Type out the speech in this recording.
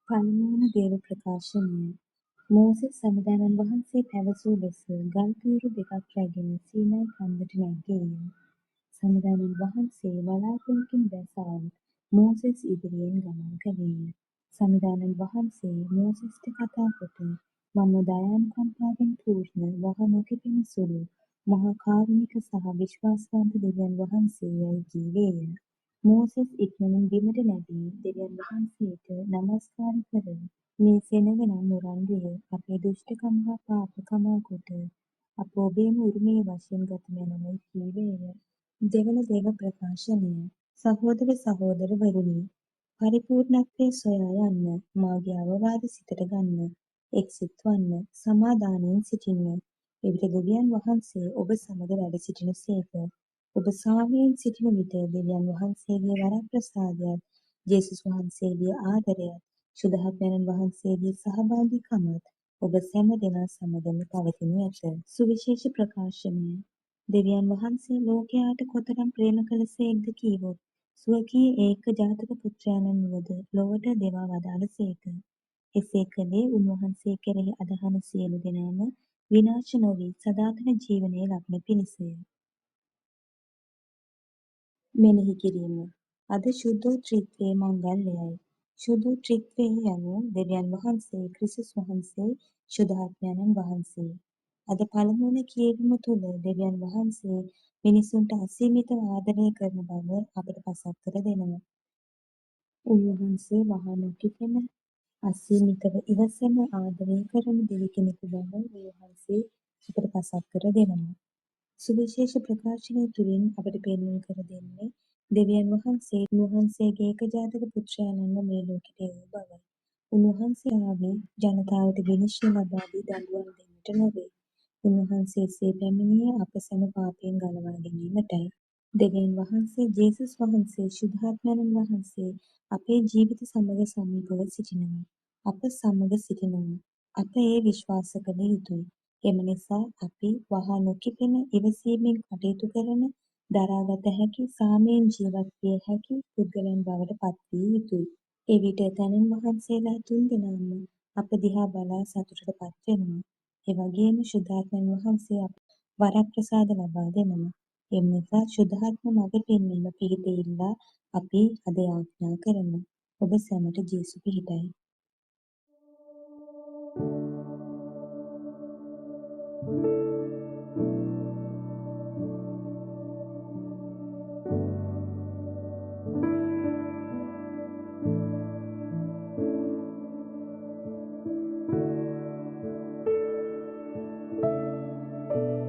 පළමුවන දේව ප්‍රකාශනය මෝසෙස් සමිඳානන් වහන්සේ පැවසූ ලෙස ගල් කූරු දෙකක් රැගෙන සීනයි කන්දට නැග්ගේය. සමිඳානන් වහන්සේ වලාකුළකින් බැසාත් මෝසෙස් ඉදිරියෙන් ගමන් කළේය. සමිඳානන් වහන්සේ මෝසෙස්ට කතා කොට මම දයානුකම්පාවෙන් පූර්ණ වහ නොකිපෙන සුළු මහා කාරුණික සහ විශ්වාසවන්ත දෙවියන් වහන්සේ යයි කීවේය. මෝසෙස් ඉක්මනින් බිමට නැගී දෙවියන් වහන්සේට නමස්කාර කර මේ සෙනග නම් උරන්දුය අපේ දුෂ්ටකම හා පාප කමා කොට අප ඔබේම උරුමයේ වශයෙන් ගත මැනවයි කීවේය. දෙවන දේව ප්‍රකාශනය සහෝදර සහෝදරවරුනි පරිපූර්ණත්වයේ සොයා යන්න මාගේ අවවාද සිතට ගන්න එක්සිත් වන්න සමාදානයෙන් සිටින්න. එවිට දෙවියන් වහන්සේ ඔබ සමග වැඩ සිටින සේක. ඔබ සාමයෙන් සිටින විට දෙවියන් වහන්සේගේ වරප්‍රසාදයත් ජේසුස් වහන්සේගේ ආදරයත් ශුද්ධාත්මයන් වහන්සේගේ සහභාගීකමත් ඔබ සෑම දෙනා සමගම පවතිනු ඇත. සුවිශේෂ ප්‍රකාශනය දෙවියන් වහන්සේ ලෝකයාට කොතරම් ප්‍රේම කළසේක්ද කීවොත් ස්වකීය ඒක ජාතක පුත්‍රයාණන් වුවද ලොවට දෙවා වදාළසේක. එසේ කළේ උන්වහන්සේ කෙරෙහි අදහන සියලු දෙනාම විනාශ නොවී සදාතන ජීවනය ලබන පිණිසය. මෙනෙහි කිරීම අද ශුද්ධෝත්‍රිත්වයේ මංගල්‍යයයි. ශුද්ධෝත්‍රිත්වය යනු දෙවියන් වහන්සේ ක්‍රිස්තුස් වහන්සේ ශුද්ධාත්මයන්න් වහන්සේ. අද පළමුවන කියවීම තුළ දෙවියන් වහන්සේ මිනිසුන්ට අසීමිතව ආදරය කරන බව අපට පසක් කර දෙනවා. උන්වහන්සේ වහා නොකිපෙන අසීමිතව ඉවසන ආදරය කරන දෙවි කෙනෙකු බව උන්වහන්සේ අපට පසක් කර දෙනවා. සුවිශේෂ ප්‍රකාශනය තුළින් අපට පෙන්වුම් කර දෙන්නේ දෙවියන් වහන්සේ උන්වහන්සේගේ ඒකජාතක පුත්‍රයාණන්ව මේ ලෝකෙට එවූ බවයි. උන්වහන්සේ ආවේ ජනතාවට විනිශ්චය ලබා දී දඬුවම් දෙන්නට නොවේ. උන්වහන්සේ එසේ පැමිණියේ අප සැම පාපයෙන් ගලවා ගැනීමටයි. දෙවියන් වහන්සේ ජේසුස් වහන්සේ ශුද්ධාත්මයන් වහන්සේ අපේ ජීවිත සමග සමීපව සිටිනවා. අප සමග සිටිනවා. අප ඒ විශ්වාස කළ යුතුයි. එම නිසා අපි වහා නොකිපෙන ඉවසීමෙන් කටයුතු කරන දරාගත හැකි සාමයෙන් ජීවත් විය හැකි පුද්ගලයන් බවට පත් විය යුතුයි. එවිට තැනන් වහන්සේලා 3 දෙනාම අප දිහා බලා සතුටට පත් වෙනවා. ඒ වගේම ශුද්ධාත්මයන් වහන්සේ අප වරප්‍රසාද ලබා දෙනවා. එම නිසා ශුද්ධාත්ම මඟ පෙන්වීම පිහිට ඉල්ලා අපි අද යාඥා කරමු. ඔබ සැමට ජේසු පිහිටයි.